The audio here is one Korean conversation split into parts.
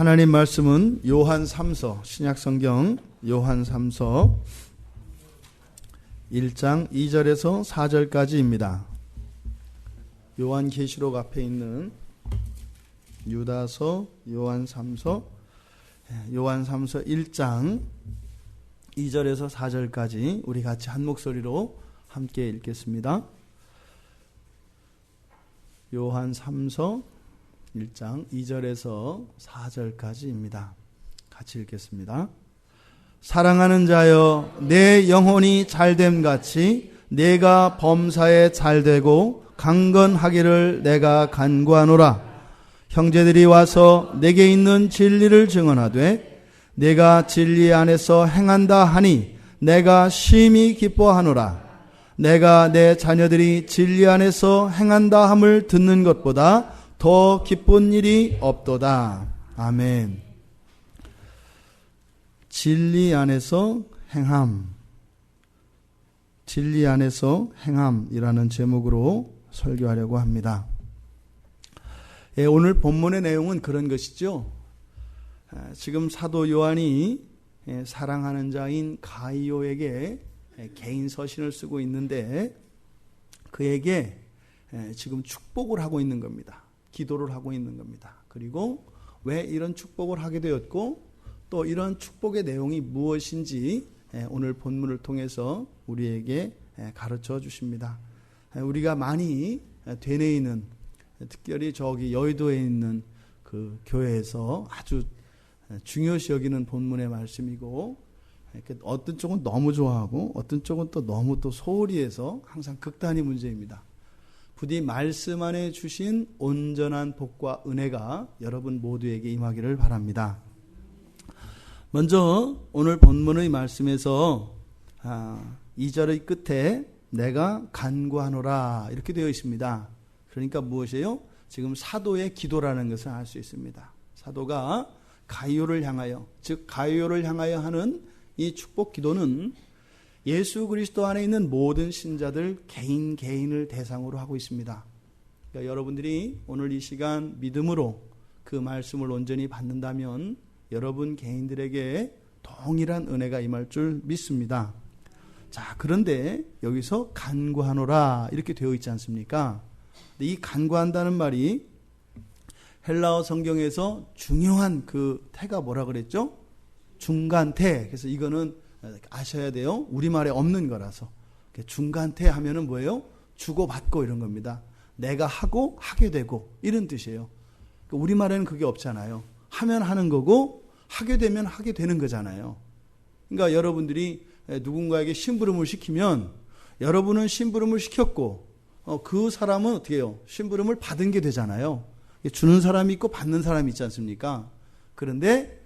하나님 말씀은 요한 3서, 신약성경 요한 3서 1장 2절에서 4절까지입니다. 요한계시록 앞에 있는 유다서, 요한 3서 1장 2절에서 4절까지 우리 같이 한 목소리로 함께 읽겠습니다. 요한 3서 1장 2절에서 4절까지입니다. 같이 읽겠습니다. 사랑하는 자여, 내 영혼이 잘됨 같이 내가 범사에 잘되고 강건하기를 내가 간구하노라. 형제들이 와서 내게 있는 진리를 증언하되 내가 진리 안에서 행한다 하니 내가 심히 기뻐하노라. 내가 내 자녀들이 진리 안에서 행한다 함을 듣는 것보다 더 기쁜 일이 없도다. 아멘. 진리 안에서 행함. 진리 안에서 행함이라는 제목으로 설교하려고 합니다. 오늘 본문의 내용은 그런 것이죠. 지금 사도 요한이 사랑하는 자인 가이오에게 개인 서신을 쓰고 있는데 그에게 지금 축복을 하고 있는 겁니다. 기도를 하고 있는 겁니다. 그리고 왜 이런 축복을 하게 되었고 또 이런 축복의 내용이 무엇인지 오늘 본문을 통해서 우리에게 가르쳐 주십니다. 우리가 많이 되뇌이는, 특별히 저기 여의도에 있는 그 교회에서 아주 중요시 여기는 본문의 말씀이고, 어떤 쪽은 너무 좋아하고 어떤 쪽은 또 너무 또 소홀히 해서 항상 극단이 문제입니다. 부디 말씀 안에 주신 온전한 복과 은혜가 여러분 모두에게 임하기를 바랍니다. 먼저 오늘 본문의 말씀에서 2절의 끝에 내가 간구하노라 이렇게 되어 있습니다. 그러니까 무엇이에요? 지금 사도의 기도라는 것을 알 수 있습니다. 사도가 가이오를 향하여, 즉 가이오를 향하여 하는 이 축복 기도는 예수 그리스도 안에 있는 모든 신자들 개인을 대상으로 하고 있습니다. 그러니까 여러분들이 오늘 이 시간 믿음으로 그 말씀을 온전히 받는다면 여러분 개인들에게 동일한 은혜가 임할 줄 믿습니다. 자, 그런데 여기서 간구하노라 이렇게 되어 있지 않습니까? 이 간구한다는 말이 헬라어 성경에서 중요한 그 태가 뭐라 그랬죠? 중간태. 그래서 이거는 아셔야 돼요. 우리말에 없는 거라서. 중간태 하면은 뭐예요? 주고받고 이런 겁니다. 내가 하고 하게 되고 이런 뜻이에요. 우리말에는 그게 없잖아요. 하면 하는 거고 하게 되면 하게 되는 거잖아요. 그러니까 여러분들이 누군가에게 심부름을 시키면 여러분은 심부름을 시켰고 그 사람은 어떻게 해요? 심부름을 받은 게 되잖아요. 주는 사람이 있고 받는 사람이 있지 않습니까? 그런데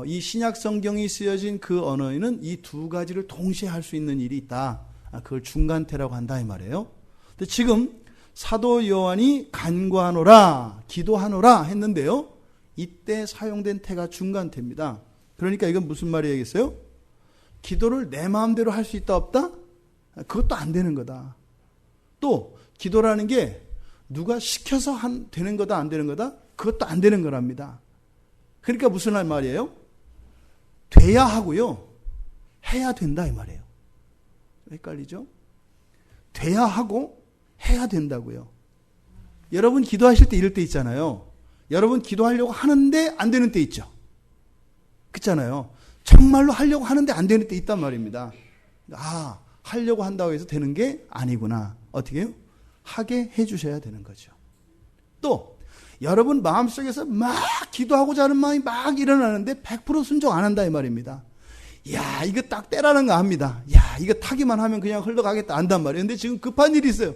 이 신약 성경이 쓰여진 그 언어에는 이 두 가지를 동시에 할 수 있는 일이 있다. 그걸 중간태라고 한다 이 말이에요. 근데 지금 사도 요한이 간구하노라, 기도하노라 했는데요. 이때 사용된 태가 중간태입니다. 그러니까 이건 무슨 말이겠어요? 기도를 내 마음대로 할 수 있다 없다? 그것도 안 되는 거다. 또 기도라는 게 누가 시켜서 되는 거다 안 되는 거다? 그것도 안 되는 거랍니다. 그러니까 무슨 말이에요? 돼야 하고요. 해야 된다 이 말이에요. 헷갈리죠? 돼야 하고 해야 된다고요. 여러분 기도하실 때 이럴 때 있잖아요. 여러분 기도하려고 하는데 안 되는 때 있죠. 그렇잖아요. 정말로 하려고 하는데 안 되는 때 있단 말입니다. 하려고 한다고 해서 되는 게 아니구나. 어떻게 해요? 하게 해주셔야 되는 거죠. 또 여러분 마음속에서 막 기도하고자 하는 마음이 막 일어나는데 100% 순종 안 한다 이 말입니다. 야, 이거 딱 때라는 거 압니다. 야, 이거 타기만 하면 그냥 흘러가겠다 안단 말이에요. 근데 지금 급한 일이 있어요.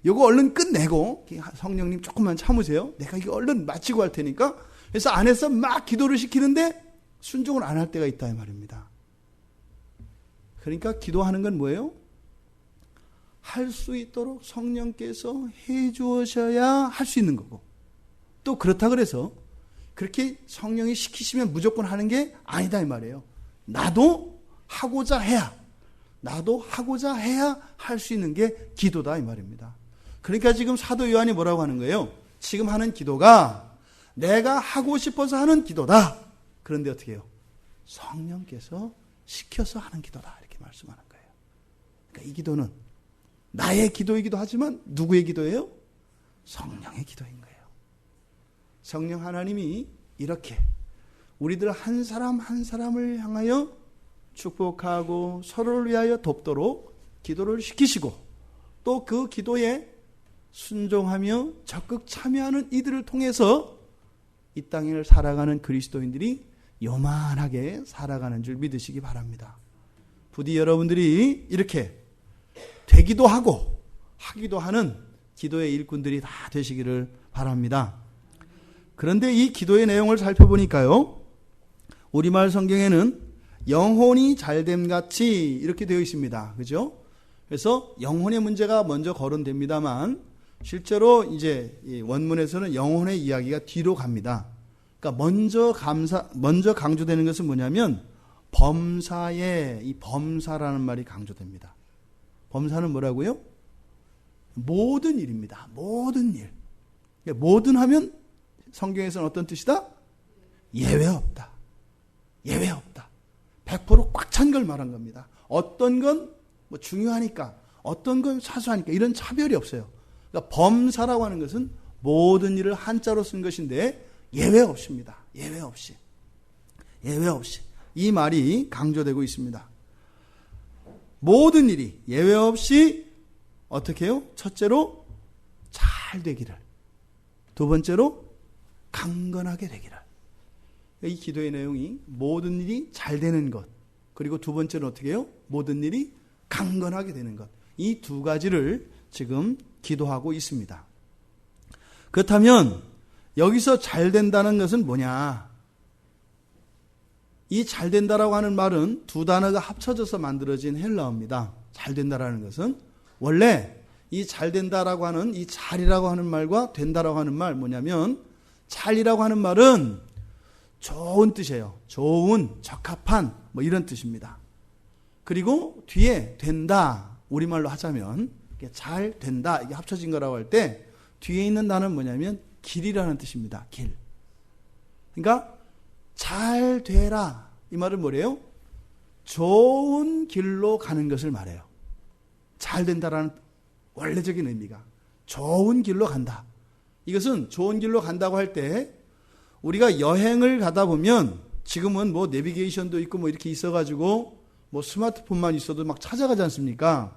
이거 얼른 끝내고 성령님 조금만 참으세요. 내가 이거 얼른 마치고 할 테니까. 그래서 안에서 막 기도를 시키는데 순종을 안 할 때가 있다 이 말입니다. 그러니까 기도하는 건 뭐예요? 할 수 있도록 성령께서 해 주셔야 할 수 있는 거고, 또 그렇다 그래서 그렇게 성령이 시키시면 무조건 하는 게 아니다 이 말이에요. 나도 하고자 해야 할 수 있는 게 기도다 이 말입니다. 그러니까 지금 사도 요한이 뭐라고 하는 거예요? 지금 하는 기도가 내가 하고 싶어서 하는 기도다. 그런데 어떻게 해요? 성령께서 시켜서 하는 기도다. 이렇게 말씀하는 거예요. 그러니까 이 기도는 나의 기도이기도 하지만 누구의 기도예요? 성령의 기도인 거예요. 성령 하나님이 이렇게 우리들 한 사람 한 사람을 향하여 축복하고 서로를 위하여 돕도록 기도를 시키시고 또 그 기도에 순종하며 적극 참여하는 이들을 통해서 이 땅을 살아가는 그리스도인들이 요만하게 살아가는 줄 믿으시기 바랍니다. 부디 여러분들이 이렇게 되기도 하고 하기도 하는 기도의 일꾼들이 다 되시기를 바랍니다. 그런데 이 기도의 내용을 살펴보니까요, 우리말 성경에는 영혼이 잘됨 같이 이렇게 되어 있습니다. 그죠? 그래서 영혼의 문제가 먼저 거론됩니다만 실제로 이제 원문에서는 영혼의 이야기가 뒤로 갑니다. 그러니까 먼저 강조되는 것은 뭐냐면 범사의 이 범사라는 말이 강조됩니다. 범사는 뭐라고요? 모든 일입니다. 모든 일. 모든 하면 성경에서는 어떤 뜻이다? 예외 없다. 예외 없다. 100% 꽉 찬 걸 말한 겁니다. 어떤 건 뭐 중요하니까, 어떤 건 사소하니까 이런 차별이 없어요. 그러니까 범사라고 하는 것은 모든 일을 한자로 쓴 것인데 예외 없습니다. 예외 없이. 예외 없이. 이 말이 강조되고 있습니다. 모든 일이 예외 없이 어떻게 해요? 첫째로 잘 되기를. 두 번째로 강건하게 되기를. 이 기도의 내용이 모든 일이 잘 되는 것. 그리고 두 번째는 어떻게 해요? 모든 일이 강건하게 되는 것. 이 두 가지를 지금 기도하고 있습니다. 그렇다면 여기서 잘 된다는 것은 뭐냐? 이 잘 된다라고 하는 말은 두 단어가 합쳐져서 만들어진 헬라어입니다. 잘 된다라는 것은 원래 이 잘 된다라고 하는 이 잘이라고 하는 말과 된다라고 하는 말 뭐냐면 잘이라고 하는 말은 좋은 뜻이에요. 좋은, 적합한 뭐 이런 뜻입니다. 그리고 뒤에 된다, 우리말로 하자면 잘 된다 이게 합쳐진 거라고 할 때 뒤에 있는 단어는 뭐냐면 길이라는 뜻입니다. 길. 그러니까 잘 되라 이 말은 뭐래요? 좋은 길로 가는 것을 말해요. 잘 된다라는 원래적인 의미가 좋은 길로 간다. 이것은 좋은 길로 간다고 할 때 우리가 여행을 가다 보면 지금은 뭐 내비게이션도 있고 뭐 이렇게 있어가지고 뭐 스마트폰만 있어도 막 찾아가지 않습니까?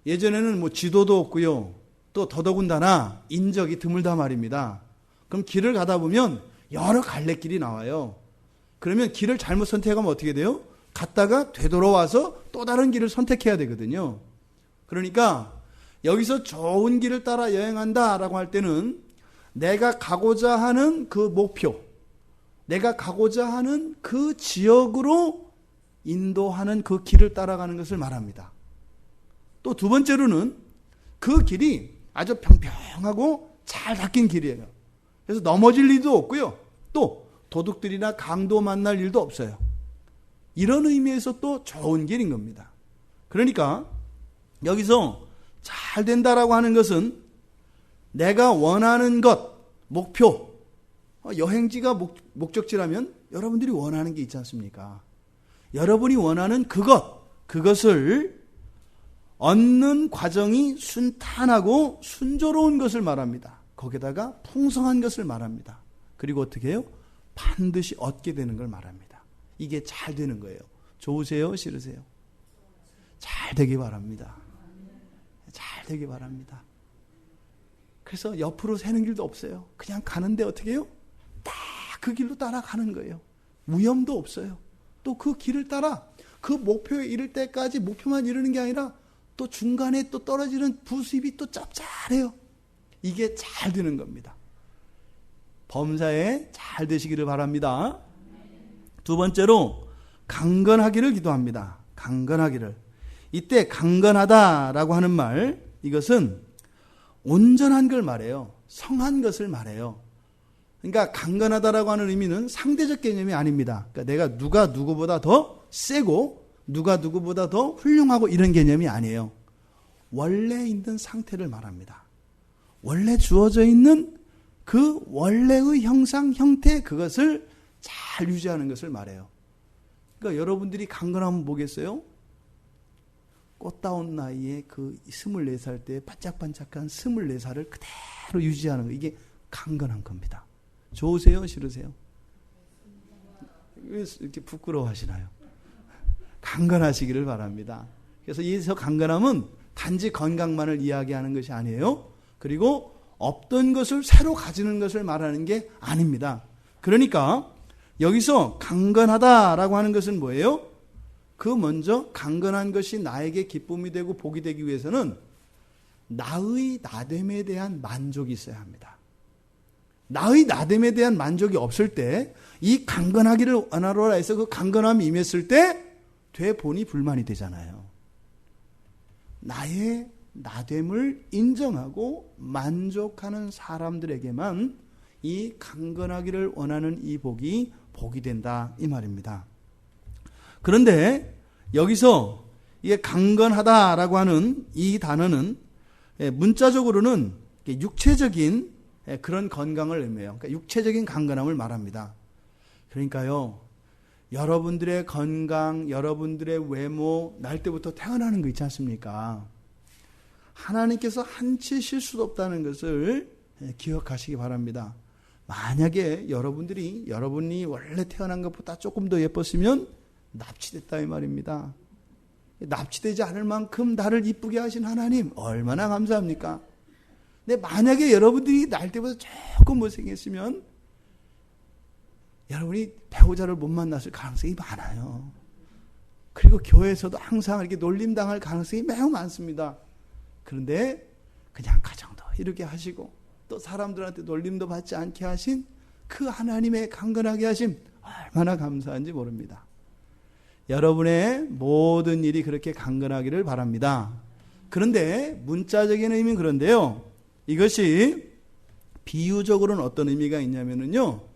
예전에는 뭐 지도도 없고요. 또 더더군다나 인적이 드물다 말입니다. 그럼 길을 가다 보면 여러 갈래길이 나와요. 그러면 길을 잘못 선택하면 어떻게 돼요? 갔다가 되돌아와서 또 다른 길을 선택해야 되거든요. 그러니까 여기서 좋은 길을 따라 여행한다라고 할 때는 내가 가고자 하는 그 목표, 내가 가고자 하는 그 지역으로 인도하는 그 길을 따라가는 것을 말합니다. 또 두 번째로는 그 길이 아주 평평하고 잘 닦인 길이에요. 그래서 넘어질 일도 없고요. 또 도둑들이나 강도 만날 일도 없어요. 이런 의미에서 또 좋은 길인 겁니다. 그러니까 여기서 잘 된다라고 하는 것은 내가 원하는 것, 목표, 여행지가 목적지라면 여러분들이 원하는 게 있지 않습니까? 여러분이 원하는 그것을 얻는 과정이 순탄하고 순조로운 것을 말합니다. 거기다가 풍성한 것을 말합니다. 그리고 어떻게 해요? 반드시 얻게 되는 걸 말합니다. 이게 잘 되는 거예요. 좋으세요? 싫으세요? 잘 되기 바랍니다. 잘 되기 바랍니다. 그래서 옆으로 새는 길도 없어요. 그냥 가는데 어떻게 해요? 딱 그 길로 따라가는 거예요. 위험도 없어요. 또 그 길을 따라 그 목표에 이를 때까지 목표만 이루는 게 아니라 또 중간에 또 떨어지는 부수입이 또 짭짤해요. 이게 잘 되는 겁니다. 범사에 잘 되시기를 바랍니다. 두 번째로 강건하기를 기도합니다. 강건하기를. 이때 강건하다라고 하는 말, 이것은 온전한 걸 말해요. 성한 것을 말해요. 그러니까 강건하다라고 하는 의미는 상대적 개념이 아닙니다. 그러니까 내가 누가 누구보다 더 세고 누가 누구보다 더 훌륭하고 이런 개념이 아니에요. 원래 있는 상태를 말합니다. 원래 주어져 있는 그 원래의 형상, 형태, 그것을 잘 유지하는 것을 말해요. 그러니까 여러분들이 강건하면 뭐겠어요? 꽃다운 나이에 그 24살 때 반짝반짝한 24살을 그대로 유지하는 거. 이게 강건한 겁니다. 좋으세요? 싫으세요? 왜 이렇게 부끄러워하시나요? 강건하시기를 바랍니다. 그래서 여기서 강건함은 단지 건강만을 이야기하는 것이 아니에요. 그리고 없던 것을 새로 가지는 것을 말하는 게 아닙니다. 그러니까 여기서 강건하다라고 하는 것은 뭐예요? 그 먼저 강건한 것이 나에게 기쁨이 되고 복이 되기 위해서는 나의 나됨에 대한 만족이 있어야 합니다. 나의 나됨에 대한 만족이 없을 때 이 강건하기를 원하노라 해서 그 강건함이 임했을 때 되보니 불만이 되잖아요. 나의 나됨을 인정하고 만족하는 사람들에게만 이 강건하기를 원하는 이 복이 된다 이 말입니다. 그런데 여기서 이게 강건하다라고 하는 이 단어는 문자적으로는 육체적인 그런 건강을 의미해요. 그러니까 육체적인 강건함을 말합니다. 그러니까요, 여러분들의 건강, 여러분들의 외모, 날 때부터 태어나는 거 있지 않습니까? 하나님께서 한치 실수도 없다는 것을 기억하시기 바랍니다. 만약에 여러분이 원래 태어난 것보다 조금 더 예뻤으면 납치됐다 이 말입니다. 납치되지 않을 만큼 나를 이쁘게 하신 하나님 얼마나 감사합니까? 근데 만약에 여러분들이 날 때보다 조금 못생겼으면 여러분이 배우자를 못 만났을 가능성이 많아요. 그리고 교회에서도 항상 이렇게 놀림당할 가능성이 매우 많습니다. 그런데 그냥 가정도 이렇게 하시고 또 사람들한테 놀림도 받지 않게 하신 그 하나님의 강건하게 하심 얼마나 감사한지 모릅니다. 여러분의 모든 일이 그렇게 강건하기를 바랍니다. 그런데 문자적인 의미는 그런데요. 이것이 비유적으로는 어떤 의미가 있냐면요.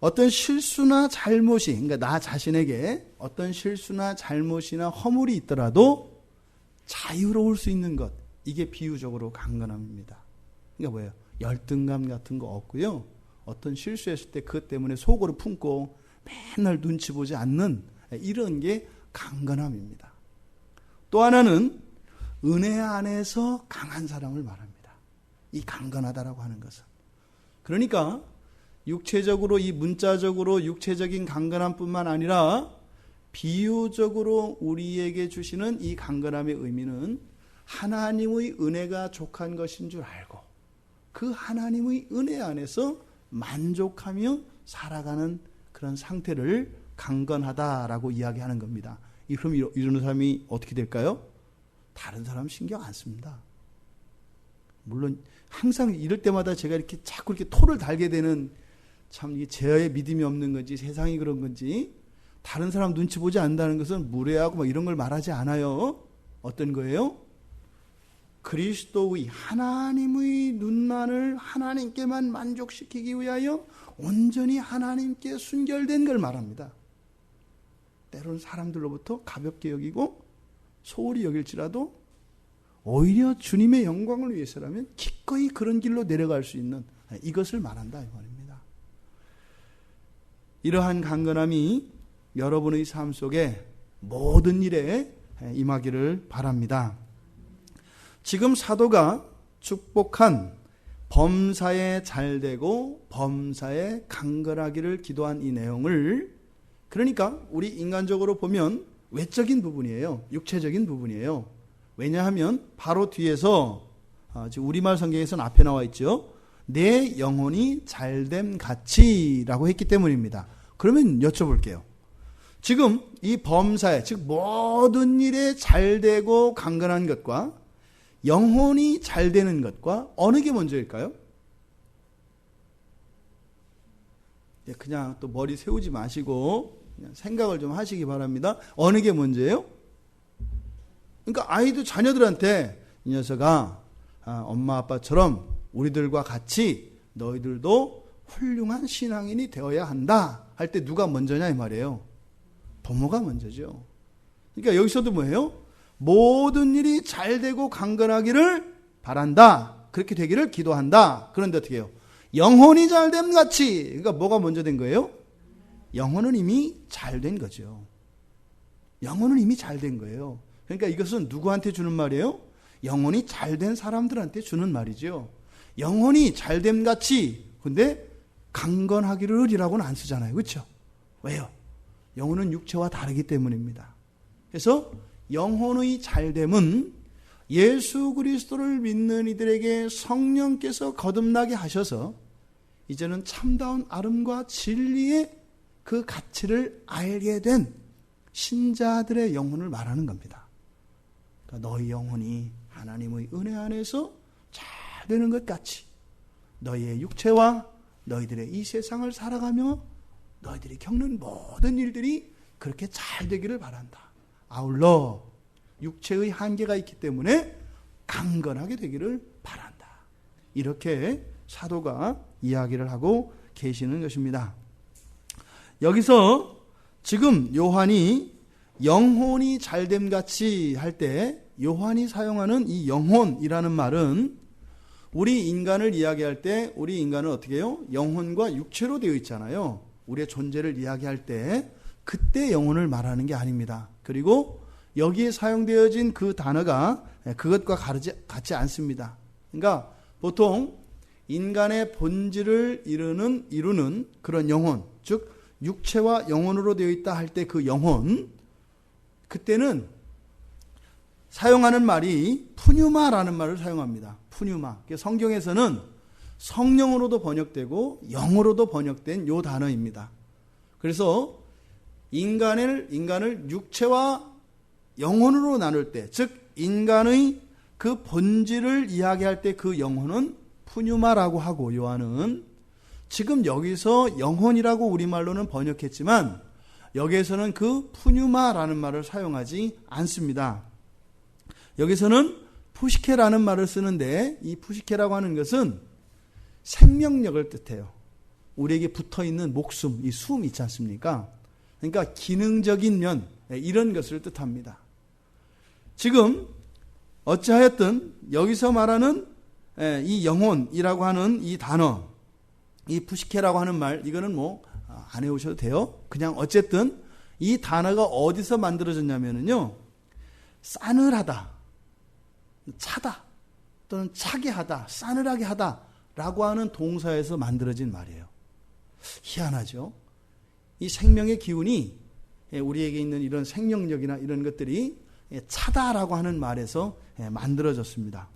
어떤 실수나 잘못이, 그러니까 나 자신에게 어떤 실수나 잘못이나 허물이 있더라도 자유로울 수 있는 것, 이게 비유적으로 강건함입니다. 그러니까 뭐예요? 열등감 같은 거 없고요. 어떤 실수했을 때 그것 때문에 속으로 품고 맨날 눈치 보지 않는 이런 게 강건함입니다. 또 하나는 은혜 안에서 강한 사람을 말합니다. 이 강건하다라고 하는 것은. 그러니까 육체적으로 이 문자적으로 육체적인 강건함뿐만 아니라 비유적으로 우리에게 주시는 이 강건함의 의미는 하나님의 은혜가 족한 것인 줄 알고 그 하나님의 은혜 안에서 만족하며 살아가는 그런 상태를 강건하다라고 이야기하는 겁니다. 그럼 이런 사람이 어떻게 될까요? 다른 사람 신경 안 씁니다. 물론 항상 이럴 때마다 제가 이렇게 자꾸 이렇게 토를 달게 되는 참 이게 제어에 믿음이 없는 건지 세상이 그런 건지 다른 사람 눈치 보지 않는다는 것은 무례하고 막 이런 걸 말하지 않아요. 어떤 거예요? 그리스도의 하나님의 눈만을 하나님께만 만족시키기 위하여 온전히 하나님께 순결된 걸 말합니다. 때로는 사람들로부터 가볍게 여기고 소홀히 여길지라도 오히려 주님의 영광을 위해서라면 기꺼이 그런 길로 내려갈 수 있는 이것을 말한다 이 말입니다. 이러한 강건함이 여러분의 삶 속에 모든 일에 임하기를 바랍니다. 지금 사도가 축복한 범사에 잘되고 범사에 강건하기를 기도한 이 내용을, 그러니까 우리 인간적으로 보면 외적인 부분이에요. 육체적인 부분이에요. 왜냐하면 바로 뒤에서 지금 우리말 성경에서는 앞에 나와 있죠. 내 영혼이 잘됨 같이라고 했기 때문입니다. 그러면 여쭤볼게요. 지금 이 범사에, 즉 모든 일에 잘되고 강건한 것과 영혼이 잘되는 것과 어느 게 먼저일까요? 그냥 또 머리 세우지 마시고 그냥 생각을 좀 하시기 바랍니다. 어느 게 먼저예요? 그러니까 아이도 자녀들한테 이 녀석아, 엄마 아빠처럼 우리들과 같이 너희들도 훌륭한 신앙인이 되어야 한다 할 때 누가 먼저냐 이 말이에요. 부모가 먼저죠. 그러니까 여기서도 뭐예요? 모든 일이 잘 되고 강건하기를 바란다. 그렇게 되기를 기도한다. 그런데 어떻게 해요? 영혼이 잘됨 같이. 그러니까 뭐가 먼저 된 거예요? 영혼은 이미 잘 된 거죠. 영혼은 이미 잘 된 거예요. 그러니까 이것은 누구한테 주는 말이에요? 영혼이 잘 된 사람들한테 주는 말이죠. 영혼이 잘됨 같이. 근데 강건하기를이라고는 안 쓰잖아요. 그렇죠? 왜요? 영혼은 육체와 다르기 때문입니다. 그래서 영혼의 잘됨은 예수 그리스도를 믿는 이들에게 성령께서 거듭나게 하셔서 이제는 참다운 아름과 진리의 그 가치를 알게 된 신자들의 영혼을 말하는 겁니다. 그러니까 너희 영혼이 하나님의 은혜 안에서 잘 되는 것 같이 너희의 육체와 너희들의 이 세상을 살아가며 너희들이 겪는 모든 일들이 그렇게 잘 되기를 바란다. 아울러 육체의 한계가 있기 때문에 강건하게 되기를 바란다. 이렇게 사도가 이야기를 하고 계시는 것입니다. 여기서 지금 요한이 영혼이 잘됨 같이 할 때 요한이 사용하는 이 영혼이라는 말은 우리 인간을 이야기할 때 우리 인간은 어떻게 해요? 영혼과 육체로 되어 있잖아요. 우리의 존재를 이야기할 때 그때 영혼을 말하는 게 아닙니다. 그리고 여기에 사용되어진 그 단어가 그것과 같지 않습니다. 그러니까 보통 인간의 본질을 이루는 그런 영혼, 즉 육체와 영혼으로 되어 있다 할 때 그 영혼, 그때는 사용하는 말이 푸뉴마라는 말을 사용합니다. 푸뉴마. 성경에서는 성령으로도 번역되고 영어로도 번역된 요 단어입니다. 그래서 인간을 육체와 영혼으로 나눌 때, 즉 인간의 그 본질을 이야기할 때 그 영혼은 푸뉴마라고 하고, 요한은 지금 여기서 영혼이라고 우리말로는 번역했지만 여기에서는 그 푸뉴마라는 말을 사용하지 않습니다. 여기서는 푸시케라는 말을 쓰는데 이 푸시케라고 하는 것은 생명력을 뜻해요. 우리에게 붙어있는 목숨, 이 숨 있지 않습니까? 그러니까 기능적인 면, 이런 것을 뜻합니다. 지금 어찌하였든 여기서 말하는 이 영혼이라고 하는 이 단어, 이 푸시케라고 하는 말, 이거는 안 해오셔도 돼요. 그냥 어쨌든 이 단어가 어디서 만들어졌냐면요, 싸늘하다, 차다, 또는 차게 하다, 싸늘하게 하다 라고 하는 동사에서 만들어진 말이에요. 희한하죠? 이 생명의 기운이, 우리에게 있는 이런 생명력이나 이런 것들이 차다라고 하는 말에서 만들어졌습니다.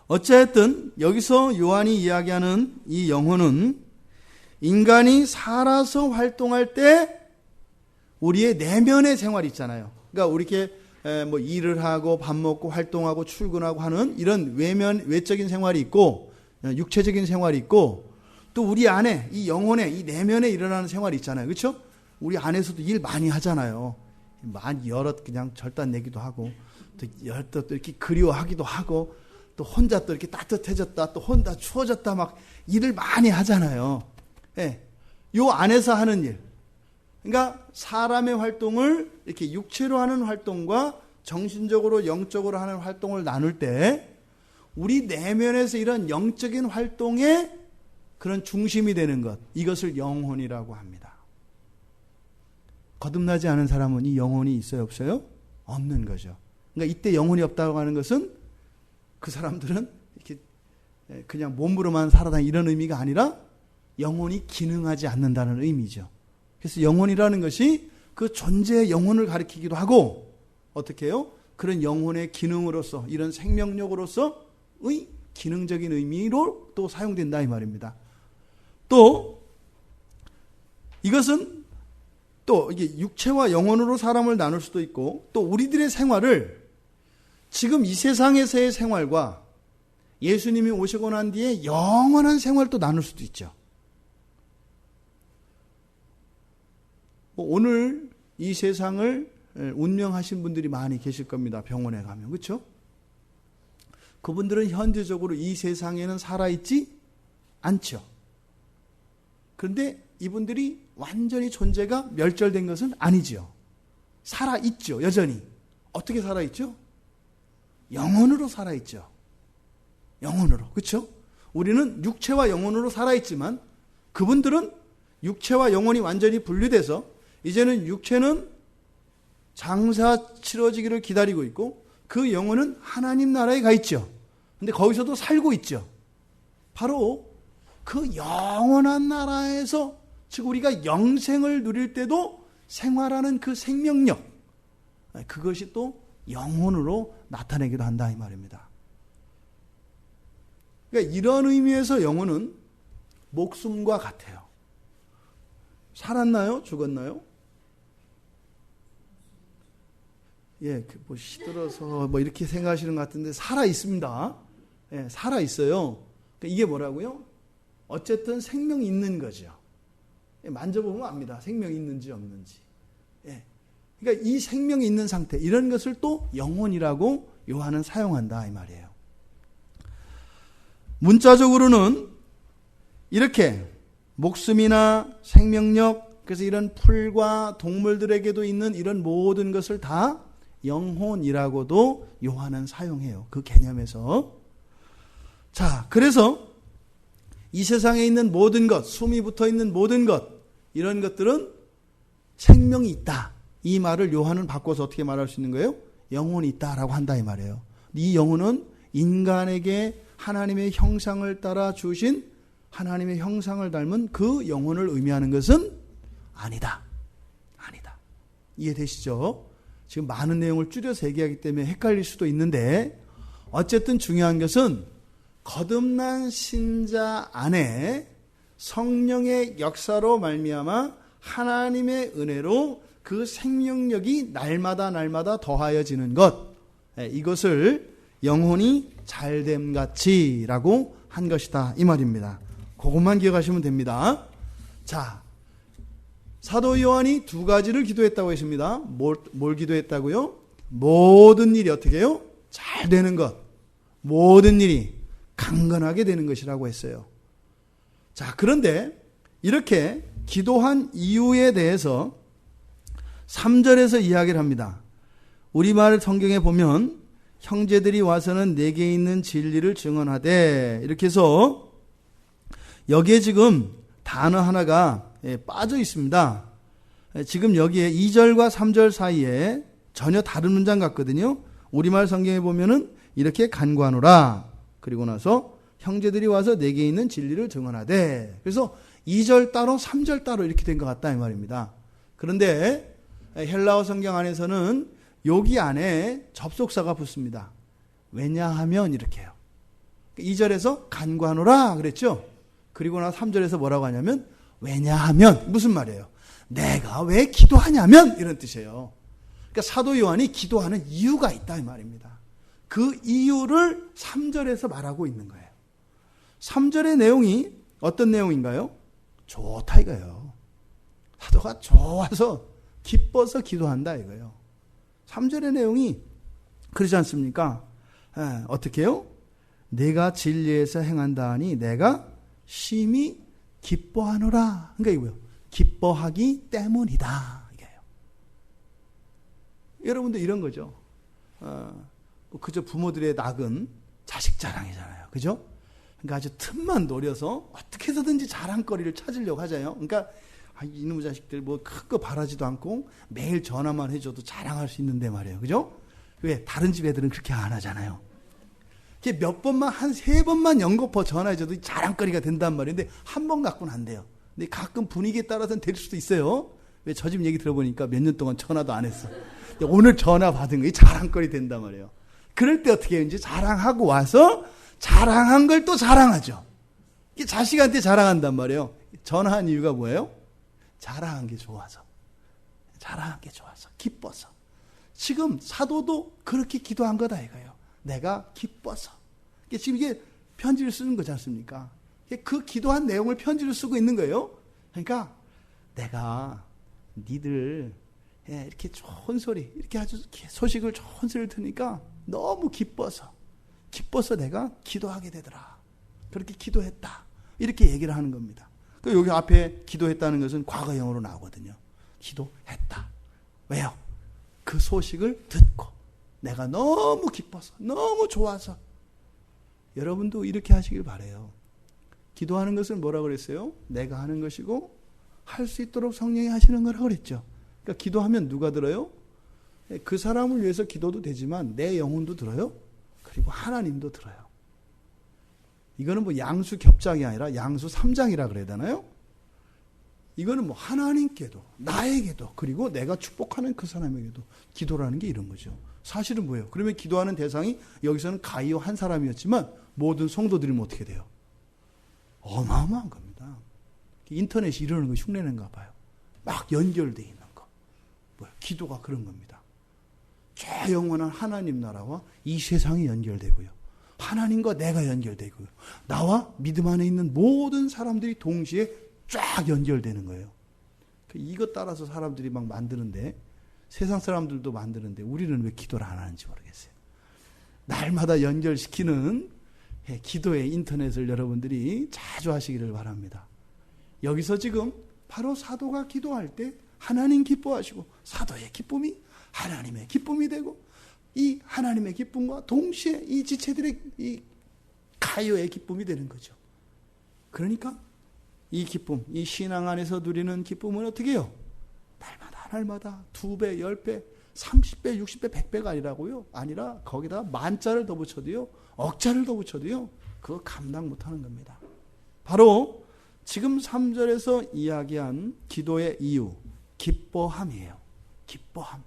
어쨌든 여기서 요한이 이야기하는 이 영혼은 인간이 살아서 활동할 때 우리의 내면의 생활이 있잖아요. 그러니까 우리 이렇게 일을 하고 밥 먹고 활동하고 출근하고 하는 이런 외적인 생활이 있고 육체적인 생활이 있고, 또 우리 안에 이 영혼에 이 내면에 일어나는 생활이 있잖아요. 그렇죠? 우리 안에서도 일 많이 하잖아요. 많이 여럿 그냥 절단 내기도 하고, 또 여럿 또 이렇게 그리워하기도 하고, 또 혼자 또 이렇게 따뜻해졌다, 또 혼자 추워졌다, 막 일을 많이 하잖아요. 예. 요 안에서 하는 일. 그러니까 사람의 활동을 이렇게 육체로 하는 활동과 정신적으로 영적으로 하는 활동을 나눌 때 우리 내면에서 이런 영적인 활동의 그런 중심이 되는 것, 이것을 영혼이라고 합니다. 거듭나지 않은 사람은 이 영혼이 있어요, 없어요? 없는 거죠. 그러니까 이때 영혼이 없다고 하는 것은 그 사람들은 이렇게 그냥 몸으로만 살아다니는 이런 의미가 아니라 영혼이 기능하지 않는다는 의미죠. 그래서 영혼이라는 것이 그 존재의 영혼을 가리키기도 하고, 어떻게 해요? 그런 영혼의 기능으로서, 이런 생명력으로서의 기능적인 의미로 또 사용된다 이 말입니다. 또 이것은 또 이게 육체와 영혼으로 사람을 나눌 수도 있고, 또 우리들의 생활을 지금 이 세상에서의 생활과 예수님이 오시고 난 뒤에 영원한 생활도 나눌 수도 있죠. 오늘 이 세상을 운명하신 분들이 많이 계실 겁니다. 병원에 가면. 그렇죠? 그분들은 현재적으로 이 세상에는 살아있지 않죠. 그런데 이분들이 완전히 존재가 멸절된 것은 아니죠. 살아있죠. 여전히. 어떻게 살아있죠? 영혼으로 살아있죠. 영혼으로. 그렇죠? 우리는 육체와 영혼으로 살아있지만 그분들은 육체와 영혼이 완전히 분리돼서 이제는 육체는 장사 치러지기를 기다리고 있고 그 영혼은 하나님 나라에 가 있죠. 근데 거기서도 살고 있죠. 바로 그 영원한 나라에서, 즉 우리가 영생을 누릴 때도 생활하는 그 생명력, 그것이 또 영혼으로 나타내기도 한다 이 말입니다. 그러니까 이런 의미에서 영혼은 목숨과 같아요. 살았나요? 죽었나요? 예, 뭐 시들어서 뭐 이렇게 생각하시는 것 같은데 살아 있습니다. 예, 살아 있어요. 그러니까 이게 뭐라고요? 어쨌든 생명이 있는 거죠. 예, 만져보면 압니다. 생명이 있는지 없는지. 예. 그러니까 이 생명이 있는 상태, 이런 것을 또 영혼이라고 요한은 사용한다 이 말이에요. 문자적으로는 이렇게 목숨이나 생명력, 그래서 이런 풀과 동물들에게도 있는 이런 모든 것을 다 영혼이라고도 요한은 사용해요. 그 개념에서. 자, 그래서 이 세상에 있는 모든 것, 숨이 붙어 있는 모든 것, 이런 것들은 생명이 있다. 이 말을 요한은 바꿔서 어떻게 말할 수 있는 거예요? 영혼이 있다라고 한다 이 말이에요. 이 영혼은 인간에게 하나님의 형상을 따라 주신, 하나님의 형상을 닮은 그 영혼을 의미하는 것은 아니다. 아니다. 이해되시죠? 지금 많은 내용을 줄여서 얘기하기 때문에 헷갈릴 수도 있는데 어쨌든 중요한 것은 거듭난 신자 안에 성령의 역사로 말미암아 하나님의 은혜로 그 생명력이 날마다 더하여지는 것, 이것을 영혼이 잘됨같이라고 한 것이다 이 말입니다. 그것만 기억하시면 됩니다. 자, 사도 요한이 두 가지를 기도했다고 했습니다. 뭘 기도했다고요? 모든 일이 어떻게 해요? 잘 되는 것, 모든 일이 강건하게 되는 것이라고 했어요. 자, 그런데 이렇게 기도한 이유에 대해서 3절에서 이야기를 합니다. 우리말 성경에 보면 형제들이 와서는 내게 있는 진리를 증언하되, 이렇게 해서 여기에 지금 단어 하나가 빠져 있습니다. 지금 여기에 2절과 3절 사이에 전혀 다른 문장 같거든요. 우리말 성경에 보면은 이렇게 간구하노라, 그리고 나서 형제들이 와서 내게 있는 진리를 증언하되, 그래서 2절 따로 3절 따로 이렇게 된 것 같다 이 말입니다. 그런데 헬라어 성경 안에서는 여기 안에 접속사가 붙습니다. 왜냐하면 이렇게 해요. 2절에서 간구하노라 그랬죠. 그리고 나서 3절에서 뭐라고 하냐면 왜냐하면, 무슨 말이에요? 내가 왜 기도하냐면 이런 뜻이에요. 그러니까 사도 요한이 기도하는 이유가 있다 이 말입니다. 그 이유를 3절에서 말하고 있는 거예요. 3절의 내용이 어떤 내용인가요? 좋다 이거예요. 사도가 좋아서 기뻐서 기도한다 이거예요. 3절의 내용이 그러지 않습니까? 어떻게 해요? 내가 진리에서 행한다 하니 내가 심히 기뻐하노라. 그러니까 이거요. 기뻐하기 때문이다. 이게요. 여러분도 이런 거죠. 그저 부모들의 낙은 자식 자랑이잖아요. 그죠? 그러니까 아주 틈만 노려서 어떻게 해서든지 자랑거리를 찾으려고 하잖아요. 그러니까 이놈의 자식들 뭐 큰 거 바라지도 않고 매일 전화만 해줘도 자랑할 수 있는데 말이에요. 그죠? 왜? 다른 집 애들은 그렇게 안 하잖아요. 몇 번만, 한 3번만 연거푸 전화해줘도 자랑거리가 된단 말인데 한 번 갖고는 안 돼요. 근데 가끔 분위기에 따라서는 될 수도 있어요. 왜? 저 집 얘기 들어보니까 몇 년 동안 전화도 안 했어. 오늘 전화 받은 거 자랑거리 된단 말이에요. 그럴 때 어떻게 해요? 이제 자랑하고 와서 자랑한 걸 또 자랑하죠. 자식한테 자랑한단 말이에요. 전화한 이유가 뭐예요? 자랑한 게 좋아서. 자랑한 게 좋아서. 기뻐서. 지금 사도도 그렇게 기도한 거다 이거예요. 내가 기뻐서. 지금 이게 편지를 쓰는 거지 않습니까? 그 기도한 내용을 편지를 쓰고 있는 거예요. 그러니까 내가 니들 이렇게 좋은 소리, 이렇게 아주 소식을 좋은 소리를 들으니까 너무 기뻐서 내가 기도하게 되더라. 그렇게 기도했다. 이렇게 얘기를 하는 겁니다. 여기 앞에 기도했다는 것은 과거형으로 나오거든요. 기도했다. 왜요? 그 소식을 듣고 내가 너무 기뻐서, 너무 좋아서. 여러분도 이렇게 하시길 바라요. 기도하는 것을 뭐라고 그랬어요? 내가 하는 것이고 할 수 있도록 성령이 하시는 거라고 그랬죠. 그러니까 기도하면 누가 들어요? 그 사람을 위해서 기도도 되지만 내 영혼도 들어요. 그리고 하나님도 들어요. 이거는 뭐 양수 겹장이 아니라 양수 삼장이라 그래야 되나요? 이거는 뭐 하나님께도 나에게도 그리고 내가 축복하는 그 사람에게도 기도라는 게 이런 거죠. 사실은 뭐예요? 그러면 기도하는 대상이 여기서는 가이오 한 사람이었지만 모든 성도들이면 어떻게 돼요? 어마어마한 겁니다. 인터넷이 이러는 거 흉내낸가 봐요. 막 연결되어 있는 거. 뭐야? 기도가 그런 겁니다. 저 영원한 하나님 나라와 이 세상이 연결되고요. 하나님과 내가 연결되고요. 나와 믿음 안에 있는 모든 사람들이 동시에 쫙 연결되는 거예요. 이것 따라서 사람들이 막 만드는데 세상 사람들도 만드는데 우리는 왜 기도를 안 하는지 모르겠어요. 날마다 연결시키는 기도의 인터넷을 여러분들이 자주 하시기를 바랍니다. 여기서 지금 바로 사도가 기도할 때 하나님 기뻐하시고 사도의 기쁨이 하나님의 기쁨이 되고 이 하나님의 기쁨과 동시에 이 지체들의 이 가요의 기쁨이 되는 거죠. 그러니까 이 기쁨, 이 신앙 안에서 누리는 기쁨은 어떻게 해요? 날마다 2배, 10배, 30배, 60배, 100배가 아니라고요. 아니라 거기다 만자를 더 붙여도요. 억자를 더 붙여도요. 그거 감당 못하는 겁니다. 바로 지금 3절에서 이야기한 기도의 이유, 기뻐함이에요. 기뻐함.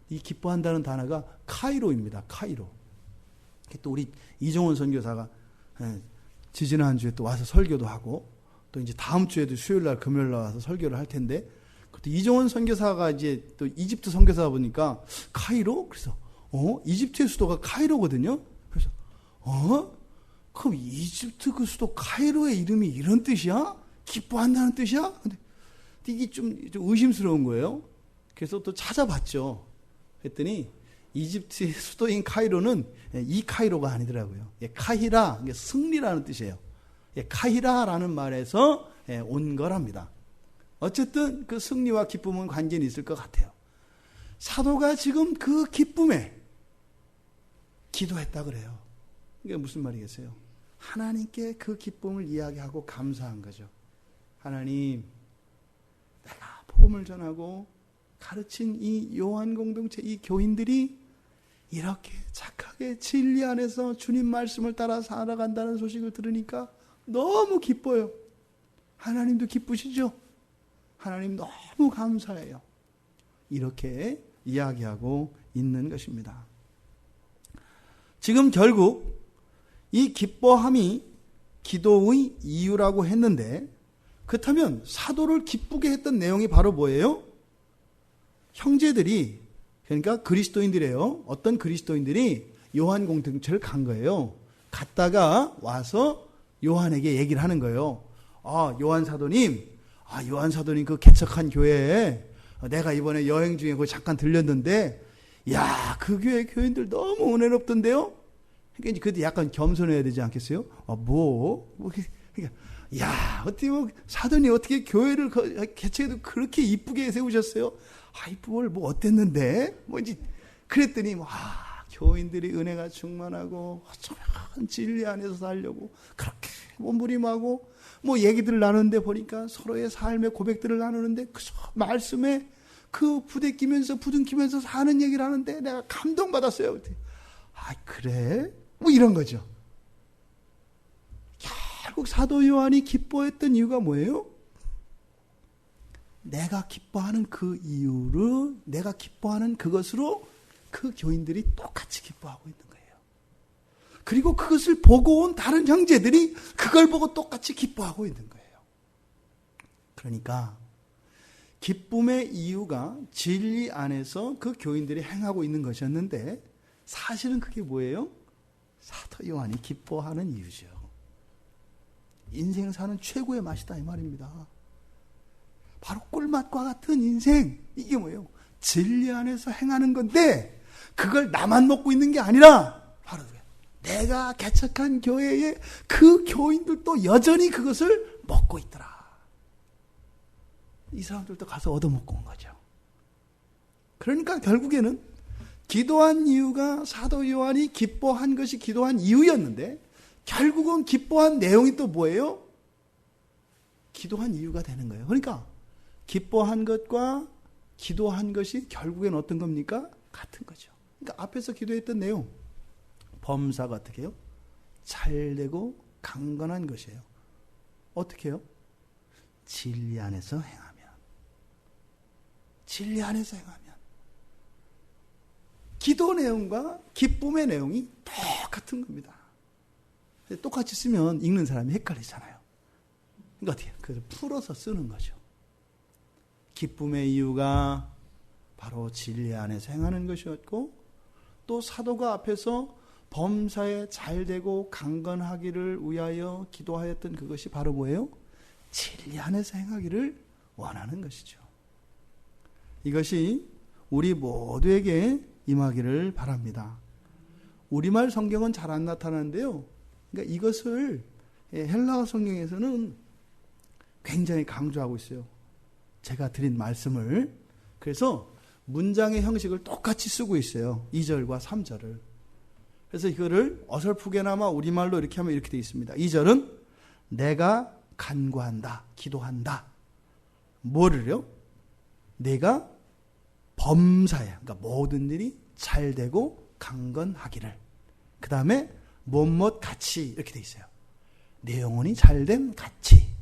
이 기뻐한다는 단어가 카이로입니다. 카이로. 또 우리 이종원 선교사가 지지난주에 또 와서 설교도 하고 또 이제 다음 주에도 수요일날 금요일날 와서 설교를 할 텐데 그때 이종원 선교사가 이제 또 이집트 선교사다 보니까 카이로? 그래서 이집트의 수도가 카이로거든요. 그래서 그럼 이집트 그 수도 카이로의 이름이 이런 뜻이야? 기뻐한다는 뜻이야? 근데 이게 좀 의심스러운 거예요. 그래서 또 찾아봤죠. 했더니 이집트의 수도인 카이로는 이 카이로가 아니더라고요. 카히라, 승리라는 뜻이에요. 카히라라는 말에서 온 거랍니다. 어쨌든 그 승리와 기쁨은 관계는 있을 것 같아요. 사도가 지금 그 기쁨에 기도했다 그래요. 이게 무슨 말이겠어요? 하나님께 그 기쁨을 이야기하고 감사한 거죠. 하나님, 내가 복음을 전하고 가르친 이 요한 공동체, 이 교인들이 이렇게 착하게 진리 안에서 주님 말씀을 따라 살아간다는 소식을 들으니까 너무 기뻐요. 하나님도 기쁘시죠? 하나님 너무 감사해요. 이렇게 이야기하고 있는 것입니다. 지금 결국 이 기뻐함이 기도의 이유라고 했는데 그렇다면 사도를 기쁘게 했던 내용이 바로 뭐예요? 형제들이 그러니까 그리스도인들이에요. 어떤 그리스도인들이 요한 공동체를 간 거예요. 갔다가 와서 요한에게 얘기를 하는 거예요. 요한 사도님 그 개척한 교회에 내가 이번에 여행 중에 그 잠깐 들렸는데 야, 그 교회 교인들 너무 은혜롭던데요? 그러니까 그때 약간 겸손해야 되지 않겠어요? 그러니까 야, 어떻게 사도님 어떻게 교회를 개척해도 그렇게 이쁘게 세우셨어요? 이쁘뭘 뭐 어땠는데? 이제 그랬더니 교인들이 은혜가 충만하고 어쩌면 진리 안에서 살려고 그렇게 몸부림하고 얘기들을 나누는데 보니까 서로의 삶의 고백들을 나누는데 그 말씀에 그 부둥키면서 사는 얘기를 하는데 내가 감동받았어요. 그래? 이런 거죠. 결국 사도 요한이 기뻐했던 이유가 뭐예요? 내가 기뻐하는 그 이유를 내가 기뻐하는 그것으로 그 교인들이 똑같이 기뻐하고 있는 거예요. 그리고 그것을 보고 온 다른 형제들이 그걸 보고 똑같이 기뻐하고 있는 거예요. 그러니까 기쁨의 이유가 진리 안에서 그 교인들이 행하고 있는 것이었는데 사실은 그게 뭐예요? 사도 요한이 기뻐하는 이유죠. 인생 사는 최고의 맛이다 이 말입니다. 바로 꿀맛과 같은 인생. 이게 뭐예요? 진리 안에서 행하는 건데 그걸 나만 먹고 있는 게 아니라 바로 내가 개척한 교회에 그 교인들도 여전히 그것을 먹고 있더라. 이 사람들도 가서 얻어먹고 온 거죠. 그러니까 결국에는 기도한 이유가 사도 요한이 기뻐한 것이 기도한 이유였는데 결국은 기뻐한 내용이 또 뭐예요? 기도한 이유가 되는 거예요. 그러니까 기뻐한 것과 기도한 것이 결국엔 어떤 겁니까? 같은 거죠. 그러니까 앞에서 기도했던 내용, 범사가 어떻게 해요? 잘되고 강건한 것이에요. 어떻게 해요? 진리 안에서 행하면. 진리 안에서 행하면. 기도 내용과 기쁨의 내용이 똑같은 겁니다. 똑같이 쓰면 읽는 사람이 헷갈리잖아요. 그러니까 어떻게 해요? 그래서 풀어서 쓰는 거죠. 기쁨의 이유가 바로 진리 안에서 행하는 것이었고, 또 사도가 앞에서 범사에 잘되고 강건하기를 위하여 기도하였던 그것이 바로 뭐예요? 진리 안에서 행하기를 원하는 것이죠. 이것이 우리 모두에게 임하기를 바랍니다. 우리말 성경은 잘 안 나타나는데요. 그러니까 이것을 헬라어 성경에서는 굉장히 강조하고 있어요. 제가 드린 말씀을. 그래서 문장의 형식을 똑같이 쓰고 있어요. 2절과 3절을. 그래서 이거를 어설프게나마 우리말로 이렇게 하면 이렇게 되어 있습니다. 2절은 내가 간구한다, 기도한다. 뭐를요? 내가 범사에, 그러니까 모든 일이 잘되고 강건하기를. 그 다음에 뭐뭇 같이 이렇게 되어 있어요. 내 영혼이 잘됨 같이.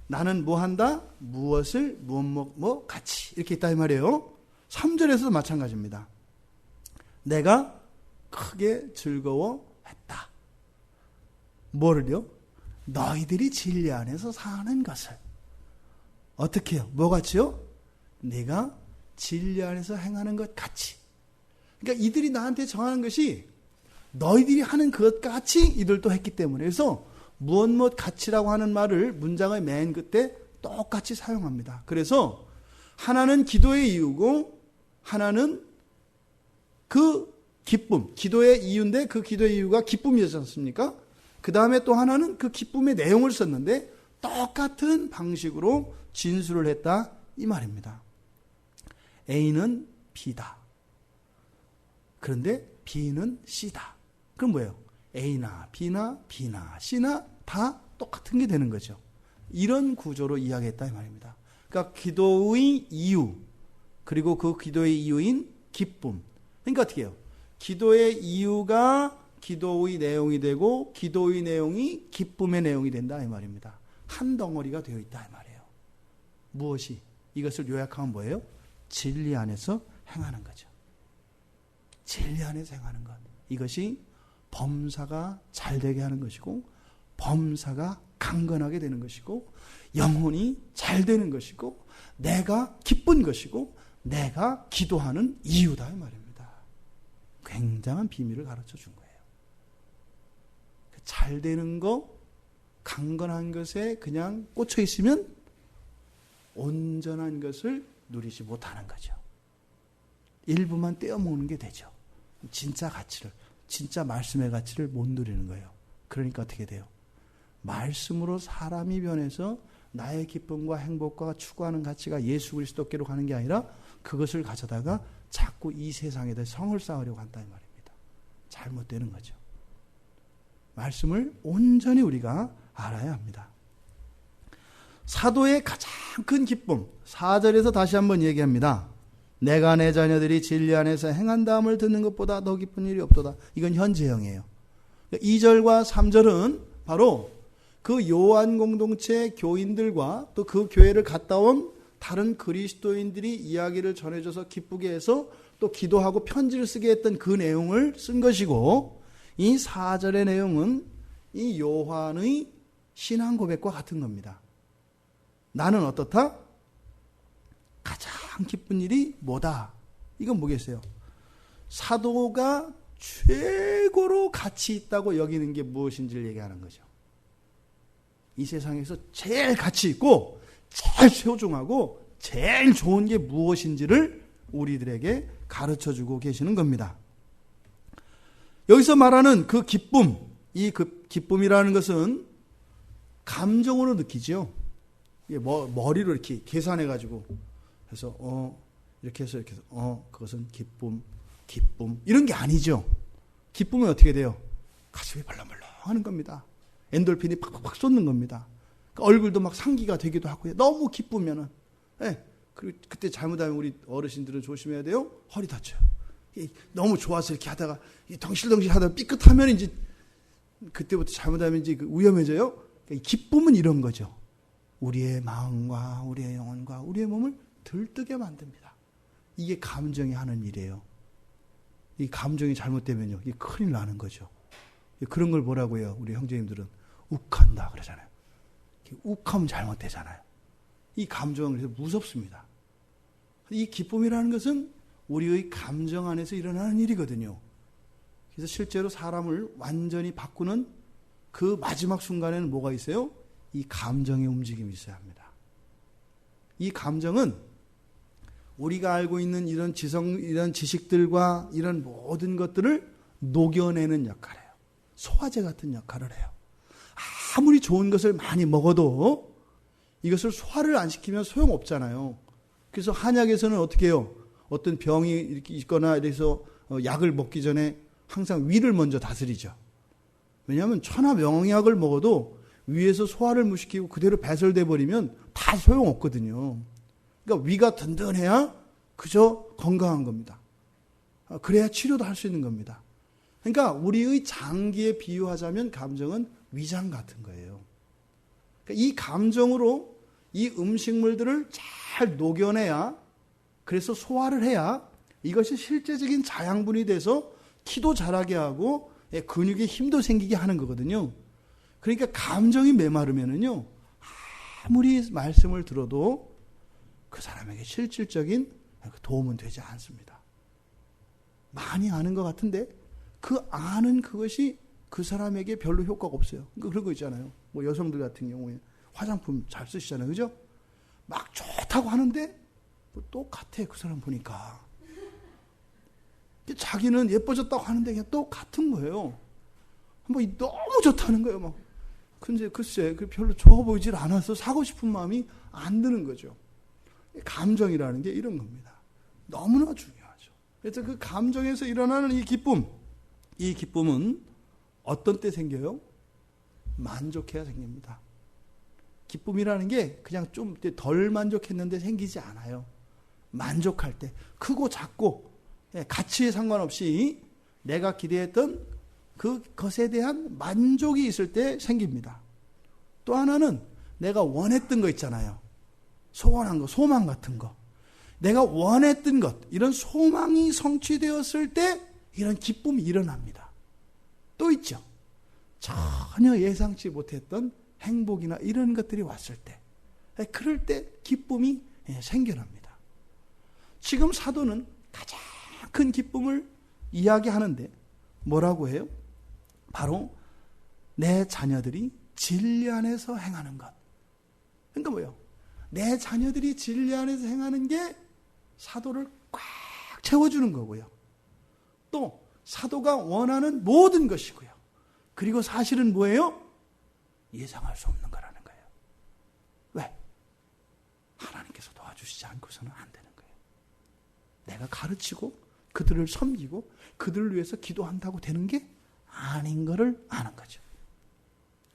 나는 뭐 한다? 무엇을 뭐 같이 이렇게 있다 이 말이에요. 3절에서도 마찬가지입니다. 내가 크게 즐거워했다. 뭐를요? 너희들이 진리 안에서 사는 것을. 어떻게 해요? 뭐 같이요? 내가 진리 안에서 행하는 것 같이. 그러니까 이들이 나한테 정하는 것이 너희들이 하는 것 같이 이들도 했기 때문에. 그래서 무엇 같이라고 하는 말을 문장의 맨 끝에 똑같이 사용합니다. 그래서 하나는 기도의 이유고 하나는 그 기쁨, 기도의 이유인데 그 기도의 이유가 기쁨이었지 않습니까? 그 다음에 또 하나는 그 기쁨의 내용을 썼는데 똑같은 방식으로 진술을 했다 이 말입니다. A는 B다. 그런데 B는 C다. 그럼 뭐예요? A나 B나 B나 C나 다 똑같은 게 되는 거죠. 이런 구조로 이야기했다 이 말입니다. 그러니까 기도의 이유, 그리고 그 기도의 이유인 기쁨. 그러니까 어떻게 해요? 기도의 이유가 기도의 내용이 되고 기도의 내용이 기쁨의 내용이 된다 이 말입니다. 한 덩어리가 되어 있다 이 말이에요. 무엇이? 이것을 요약하면 뭐예요? 진리 안에서 행하는 거죠. 진리 안에서 행하는 것. 이것이 범사가 잘되게 하는 것이고 범사가 강건하게 되는 것이고 영혼이 잘 되는 것이고 내가 기쁜 것이고 내가 기도하는 이유다 이 말입니다. 굉장한 비밀을 가르쳐 준 거예요. 잘 되는 거, 강건한 것에 그냥 꽂혀 있으면 온전한 것을 누리지 못하는 거죠. 일부만 떼어먹는 게 되죠. 진짜 가치를, 진짜 말씀의 가치를 못 누리는 거예요. 그러니까 어떻게 돼요? 말씀으로 사람이 변해서 나의 기쁨과 행복과 추구하는 가치가 예수 그리스도께로 가는 게 아니라 그것을 가져다가 자꾸 이 세상에다 성을 쌓으려고 한다는 말입니다. 잘못되는 거죠. 말씀을 온전히 우리가 알아야 합니다. 사도의 가장 큰 기쁨, 4절에서 다시 한번 얘기합니다. 내가 내 자녀들이 진리 안에서 행한다함을 듣는 것보다 더 기쁜 일이 없도다. 이건 현재형이에요. 2절과 3절은 바로 그 요한 공동체 교인들과 또 그 교회를 갔다 온 다른 그리스도인들이 이야기를 전해줘서 기쁘게 해서 또 기도하고 편지를 쓰게 했던 그 내용을 쓴 것이고, 이 4절의 내용은 이 요한의 신앙 고백과 같은 겁니다. 나는 어떻다? 가장 기쁜 일이 뭐다? 이건 뭐겠어요? 사도가 최고로 가치 있다고 여기는 게 무엇인지를 얘기하는 거죠. 이 세상에서 제일 가치 있고 제일 소중하고 제일 좋은 게 무엇인지를 우리들에게 가르쳐주고 계시는 겁니다. 여기서 말하는 그 기쁨, 이 그 기쁨이라는 것은 감정으로 느끼죠. 머리로 이렇게 계산해가지고 해서 이렇게 해서 이렇게 해서 그것은 기쁨 이런 게 아니죠. 기쁨은 어떻게 돼요? 가슴이 벌렁벌렁 하는 겁니다. 엔돌핀이 팍팍팍 쏟는 겁니다. 그러니까 얼굴도 막 상기가 되기도 하고요. 너무 기쁘면은. 예. 그리고 그때 잘못하면 우리 어르신들은 조심해야 돼요. 허리 다쳐요. 너무 좋아서 이렇게 하다가 덩실덩실 하다가 삐끗하면 이제 그때부터 잘못하면 이제 위험해져요. 그러니까 기쁨은 이런 거죠. 우리의 마음과 우리의 영혼과 우리의 몸을 들뜨게 만듭니다. 이게 감정이 하는 일이에요. 이 감정이 잘못되면요, 이게 큰일 나는 거죠. 그런 걸 뭐라고 해요? 우리 형제님들은 욱한다 그러잖아요. 욱하면 잘못되잖아요. 이 감정은 그래서 무섭습니다. 이 기쁨이라는 것은 우리의 감정 안에서 일어나는 일이거든요. 그래서 실제로 사람을 완전히 바꾸는 그 마지막 순간에는 뭐가 있어요? 이 감정의 움직임이 있어야 합니다. 이 감정은 우리가 알고 있는 이런 지식들과 이런 모든 것들을 녹여내는 역할을 해요. 소화제 같은 역할을 해요. 아무리 좋은 것을 많이 먹어도 이것을 소화를 안 시키면 소용없잖아요. 그래서 한약에서는 어떻게 해요? 어떤 병이 이렇게 있거나 이래서 약을 먹기 전에 항상 위를 먼저 다스리죠. 왜냐하면 천하명약을 먹어도 위에서 소화를 못 시키고 그대로 배설돼 버리면 다 소용없거든요. 그러니까 위가 든든해야 그저 건강한 겁니다. 그래야 치료도 할 수 있는 겁니다. 그러니까 우리의 장기에 비유하자면 감정은 위장 같은 거예요. 그러니까 이 감정으로 이 음식물들을 잘 녹여내야, 그래서 소화를 해야 이것이 실제적인 자양분이 돼서 키도 자라게 하고 근육에 힘도 생기게 하는 거거든요. 그러니까 감정이 메마르면은요, 아무리 말씀을 들어도 그 사람에게 실질적인 도움은 되지 않습니다. 많이 아는 것 같은데 그 아는 그것이 그 사람에게 별로 효과가 없어요. 그런 거 있잖아요. 뭐 여성들 같은 경우에 화장품 잘 쓰시잖아요. 그죠? 막 좋다고 하는데 뭐 똑같아. 그 사람 보니까. 자기는 예뻐졌다고 하는데 그냥 똑같은 거예요. 뭐 너무 좋다는 거예요. 막. 근데 글쎄 별로 좋아 보이질 않아서 사고 싶은 마음이 안 드는 거죠. 감정이라는 게 이런 겁니다. 너무나 중요하죠. 그래서 그 감정에서 일어나는 이 기쁨은 어떤 때 생겨요? 만족해야 생깁니다. 기쁨이라는 게 그냥 좀 덜 만족했는데 생기지 않아요. 만족할 때 크고 작고 가치에 상관없이 내가 기대했던 그것에 대한 만족이 있을 때 생깁니다. 또 하나는 내가 원했던 거 있잖아요. 소원한 거, 소망 같은 거. 내가 원했던 것, 이런 소망이 성취되었을 때 이런 기쁨이 일어납니다. 또 있죠. 전혀 예상치 못했던 행복이나 이런 것들이 왔을 때, 그럴 때 기쁨이 생겨납니다. 지금 사도는 가장 큰 기쁨을 이야기하는데 뭐라고 해요? 바로 내 자녀들이 진리 안에서 행하는 것. 그러니까 뭐예요? 내 자녀들이 진리 안에서 행하는 게 사도를 꽉 채워주는 거고요. 또 사도가 원하는 모든 것이고요. 그리고 사실은 뭐예요? 예상할 수 없는 거라는 거예요. 왜? 하나님께서 도와주시지 않고서는 안 되는 거예요. 내가 가르치고 그들을 섬기고 그들을 위해서 기도한다고 되는 게 아닌 거를 아는 거죠.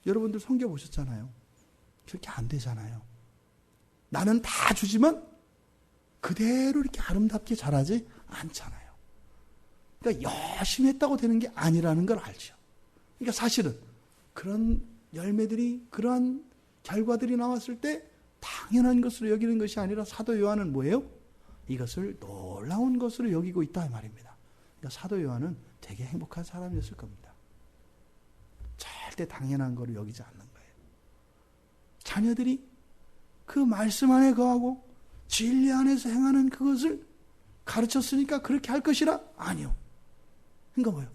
여러분들 성경 보셨잖아요. 그렇게 안 되잖아요. 나는 다 주지만 그대로 이렇게 아름답게 자라지 않잖아요. 그러니까 열심히 했다고 되는 게 아니라는 걸 알죠. 그러니까 사실은 그런 열매들이, 그러한 결과들이 나왔을 때 당연한 것으로 여기는 것이 아니라 사도 요한은 뭐예요? 이것을 놀라운 것으로 여기고 있다 이 말입니다. 그러니까 사도 요한은 되게 행복한 사람이었을 겁니다. 절대 당연한 거를 여기지 않는 거예요. 자녀들이 그 말씀 안에 거하고 진리 안에서 행하는 그것을 가르쳤으니까 그렇게 할 것이라? 아니요. 그러니까 뭐예요?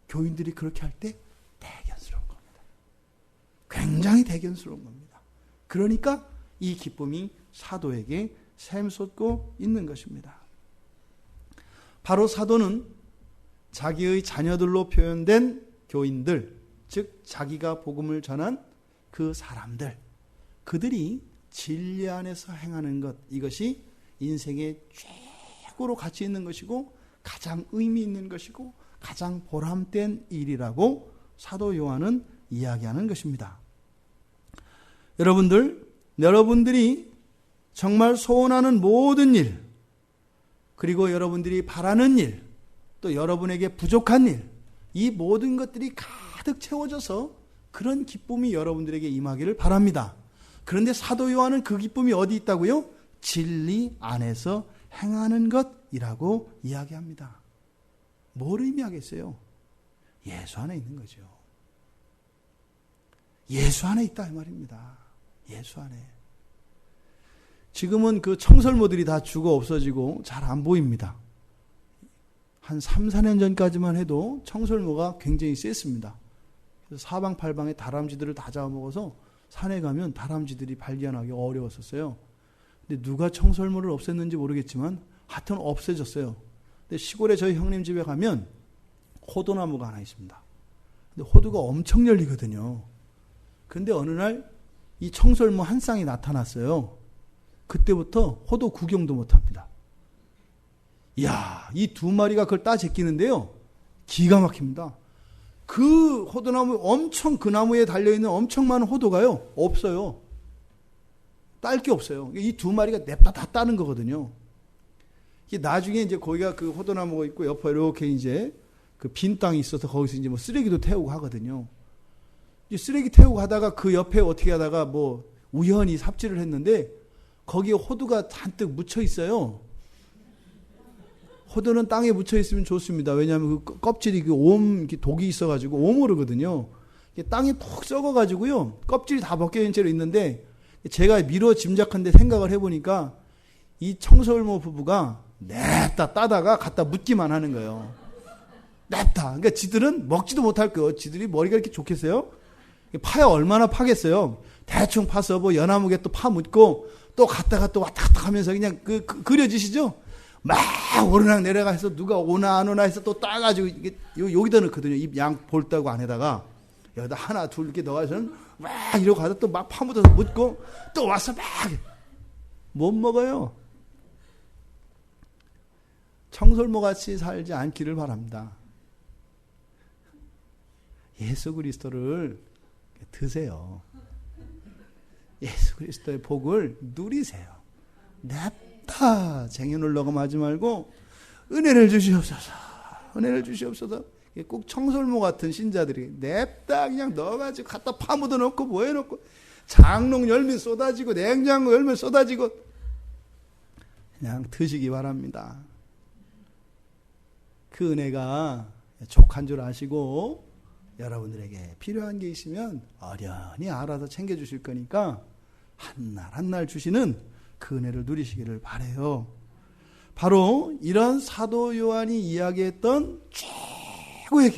교인들이 그렇게 할 때 대견스러운 겁니다. 굉장히 대견스러운 겁니다. 그러니까 이 기쁨이 사도에게 샘솟고 있는 것입니다. 바로 사도는 자기의 자녀들로 표현된 교인들, 즉 자기가 복음을 전한 그 사람들, 그들이 진리 안에서 행하는 것, 이것이 인생의 최고로 가치 있는 것이고 가장 의미 있는 것이고 가장 보람된 일이라고 사도 요한은 이야기하는 것입니다. 여러분들이 정말 소원하는 모든 일, 그리고 여러분들이 바라는 일, 또 여러분에게 부족한 일, 이 모든 것들이 가득 채워져서 그런 기쁨이 여러분들에게 임하기를 바랍니다. 그런데 사도 요한은 그 기쁨이 어디 있다고요? 진리 안에서 행하는 것이라고 이야기합니다. 뭘 의미하겠어요? 예수 안에 있는 거죠. 예수 안에 있다 이 말입니다. 예수 안에. 지금은 그 청설모들이 다 죽어 없어지고 잘 안 보입니다. 한 3, 4년 전까지만 해도 청설모가 굉장히 셌습니다. 그래서 사방팔방에 다람쥐들을 다 잡아먹어서 산에 가면 다람쥐들이 발견하기 어려웠었어요. 근데 누가 청설모를 없앴는지 모르겠지만 하여튼 없애졌어요. 근데 시골에 저희 형님 집에 가면 호두나무가 하나 있습니다. 근데 호두가 엄청 열리거든요. 근데 어느 날 이 청설모 한 쌍이 나타났어요. 그때부터 호두 구경도 못합니다. 이야, 이 두 마리가 그걸 따 제끼는데요. 기가 막힙니다. 그 호두나무, 엄청 그 나무에 달려있는 엄청 많은 호두가요, 없어요. 딸 게 없어요. 이 두 마리가 냅다 다 따는 거거든요. 이게 나중에 이제 거기가 그 호두나무가 있고 옆에 이렇게 이제 그 빈 땅이 있어서 거기서 이제 뭐 쓰레기도 태우고 하거든요. 이제 쓰레기 태우고 하다가 그 옆에 어떻게 하다가 뭐 우연히 삽질을 했는데 거기에 호두가 잔뜩 묻혀 있어요. 호두는 땅에 묻혀 있으면 좋습니다. 왜냐하면 그 껍질이 그 독이 있어가지고 오모르거든요. 땅에 푹 썩어가지고요. 껍질이 다 벗겨진 채로 있는데 제가 미뤄 짐작한데 생각을 해보니까 이 청설모 부부가 냅다 따다가 갖다 묻기만 하는 거예요. 냅다. 그러니까 지들은 먹지도 못할 거예요. 지들이 머리가 이렇게 좋겠어요? 파야 얼마나 파겠어요? 대충 파서 뭐 연화무게 또 파 묻고 또 갔다가 또 왔다 갔다 하면서 그냥 그려지시죠? 막 오르락 내려가 해서 누가 오나 안 오나 해서 또 따가지고 이게 여기다 넣거든요. 이 양 볼따구 안에다가 여기다 하나 둘 이렇게 넣어서는 막 이러고 가서 또 막 파묻어서 묻고 또 와서 막 못 먹어요. 청설모같이 살지 않기를 바랍니다. 예수 그리스도를 드세요. 예수 그리스도의 복을 누리세요. 냅다 쟁여놓으려고 하지 말고 은혜를 주시옵소서. 은혜를 주시옵소서. 꼭 청설모 같은 신자들이 냅다 그냥 넣어가지고 갖다 파묻어 놓고 뭐 해놓고 장롱 열면 쏟아지고 냉장고 열면 쏟아지고 그냥 드시기 바랍니다. 그 은혜가 족한 줄 아시고 여러분들에게 필요한 게 있으면 어련히 알아서 챙겨주실 거니까 한날 한날 주시는 그 은혜를 누리시기를 바라요. 바로 이런 사도 요한이 이야기했던 최고의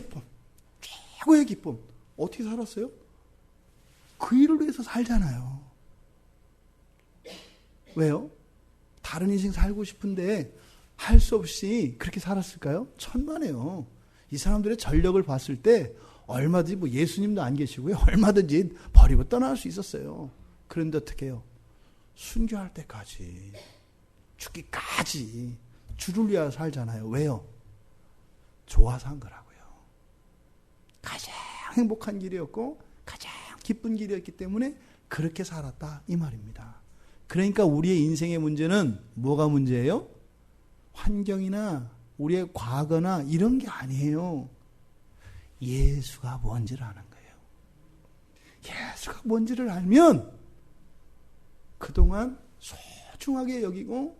기쁨 어떻게 살았어요? 그 일을 위해서 살잖아요. 왜요? 다른 인생 살고 싶은데 할 수 없이 그렇게 살았을까요? 천만에요. 이 사람들의 전력을 봤을 때 얼마든지 뭐 예수님도 안 계시고요. 얼마든지 버리고 떠날 수 있었어요. 그런데 어떻게 해요? 순교할 때까지, 죽기까지 주를 위하여 살잖아요. 왜요? 좋아서 한 거라고요. 가장 행복한 길이었고 가장 기쁜 길이었기 때문에 그렇게 살았다 이 말입니다. 그러니까 우리의 인생의 문제는 뭐가 문제예요? 환경이나 우리의 과거나 이런 게 아니에요. 예수가 뭔지를 아는 거예요. 예수가 뭔지를 알면 그동안 소중하게 여기고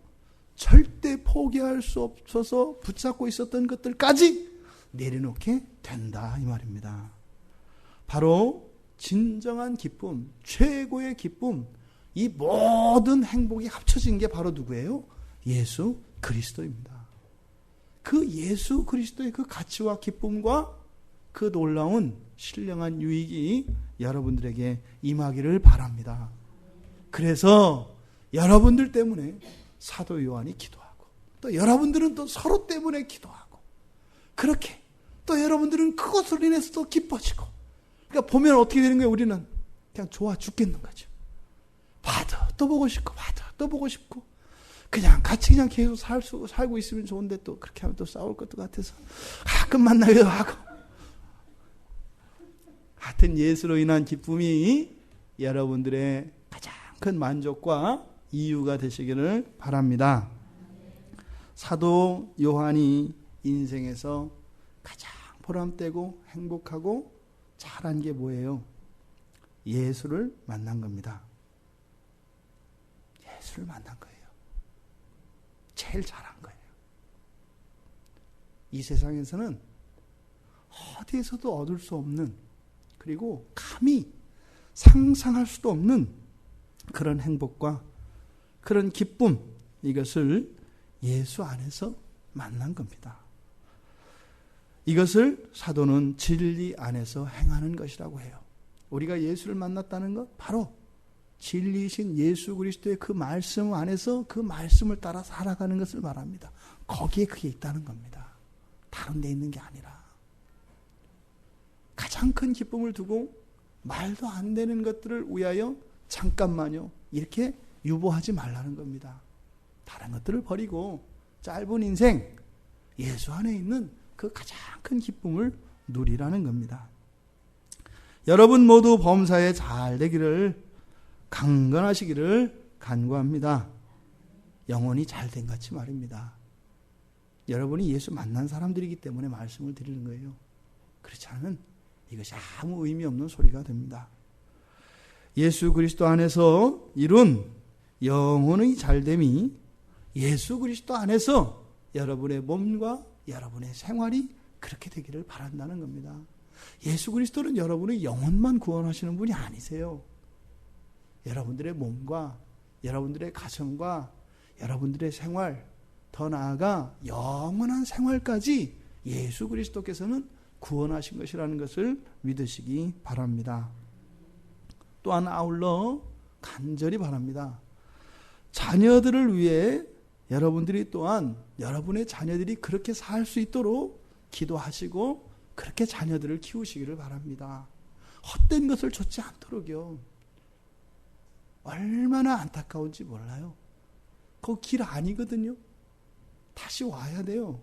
절대 포기할 수 없어서 붙잡고 있었던 것들까지 내려놓게 된다 이 말입니다. 바로 진정한 기쁨, 최고의 기쁨, 이 모든 행복이 합쳐진 게 바로 누구예요? 예수 그리스도입니다. 그 예수 그리스도의 그 가치와 기쁨과 그 놀라운 신령한 유익이 여러분들에게 임하기를 바랍니다. 그래서 여러분들 때문에 사도 요한이 기도하고 또 여러분들은 또 서로 때문에 기도하고 그렇게 또 여러분들은 그것으로 인해서 또 기뻐지고 그러니까 보면 어떻게 되는 거예요? 우리는 그냥 좋아 죽겠는 거죠. 봐도 또 보고 싶고 봐도 또 보고 싶고 그냥 같이 그냥 계속 살고 있으면 좋은데 또 그렇게 하면 또 싸울 것도 같아서 가끔 만나기도 하고 같은 예수로 인한 기쁨이 여러분들의 가장 큰 만족과 이유가 되시기를 바랍니다. 사도 요한이 인생에서 가장 보람되고 행복하고 잘한 게 뭐예요? 예수를 만난 겁니다. 예수를 만난 거예요. 제일 잘한 거예요. 이 세상에서는 어디에서도 얻을 수 없는, 그리고 감히 상상할 수도 없는 그런 행복과 그런 기쁨, 이것을 예수 안에서 만난 겁니다. 이것을 사도는 진리 안에서 행하는 것이라고 해요. 우리가 예수를 만났다는 것, 바로 진리이신 예수 그리스도의 그 말씀 안에서 그 말씀을 따라 살아가는 것을 말합니다. 거기에 그게 있다는 겁니다. 다른 데 있는 게 아니라. 가장 큰 기쁨을 두고 말도 안 되는 것들을 위하여 잠깐만요, 이렇게 유보하지 말라는 겁니다. 다른 것들을 버리고 짧은 인생, 예수 안에 있는 그 가장 큰 기쁨을 누리라는 겁니다. 여러분 모두 범사에 잘 되기를, 강건하시기를 간구합니다. 영혼이 잘된 같이 말입니다. 여러분이 예수 만난 사람들이기 때문에 말씀을 드리는 거예요. 그렇지 않으면 이것이 아무 의미 없는 소리가 됩니다. 예수 그리스도 안에서 이룬 영혼의 잘됨이 예수 그리스도 안에서 여러분의 몸과 여러분의 생활이 그렇게 되기를 바란다는 겁니다. 예수 그리스도는 여러분의 영혼만 구원하시는 분이 아니세요. 여러분들의 몸과 여러분들의 가정과 여러분들의 생활, 더 나아가 영원한 생활까지 예수 그리스도께서는 구원하신 것이라는 것을 믿으시기 바랍니다. 또한 아울러 간절히 바랍니다. 자녀들을 위해 여러분들이 또한 여러분의 자녀들이 그렇게 살 수 있도록 기도하시고 그렇게 자녀들을 키우시기를 바랍니다. 헛된 것을 좇지 않도록요. 얼마나 안타까운지 몰라요. 거기 길 아니거든요. 다시 와야 돼요.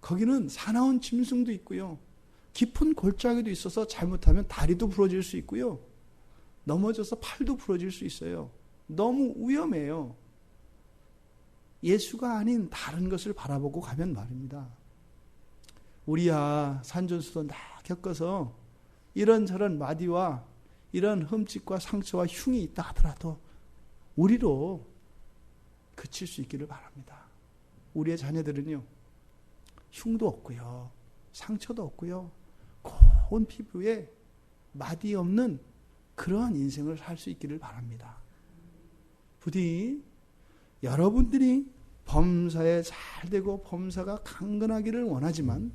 거기는 사나운 짐승도 있고요. 깊은 골짜기도 있어서 잘못하면 다리도 부러질 수 있고요. 넘어져서 팔도 부러질 수 있어요. 너무 위험해요. 예수가 아닌 다른 것을 바라보고 가면 말입니다. 우리야 산전수전 다 겪어서 이런저런 마디와 이런 흠집과 상처와 흉이 있다 하더라도 우리로 그칠 수 있기를 바랍니다. 우리의 자녀들은요, 흉도 없고요, 상처도 없고요, 고운 피부에 마디 없는 그러한 인생을 살 수 있기를 바랍니다. 부디 여러분들이 범사에 잘 되고 범사가 강건하기를 원하지만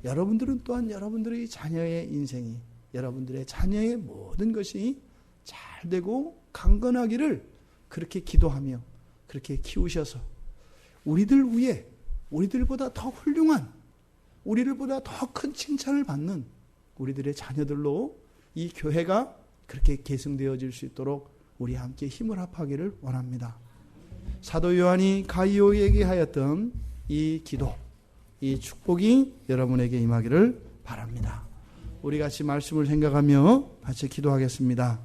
여러분들은 또한 여러분들의 자녀의 인생이, 여러분들의 자녀의 모든 것이 잘 되고 강건하기를 그렇게 기도하며 그렇게 키우셔서 우리들 위해 우리들보다 더 훌륭한, 우리들보다 더 큰 칭찬을 받는 우리들의 자녀들로 이 교회가 그렇게 계승되어질 수 있도록 우리 함께 힘을 합하기를 원합니다. 사도 요한이 가이오에게 하였던 이 기도, 이 축복이 여러분에게 임하기를 바랍니다. 우리 같이 말씀을 생각하며 같이 기도하겠습니다.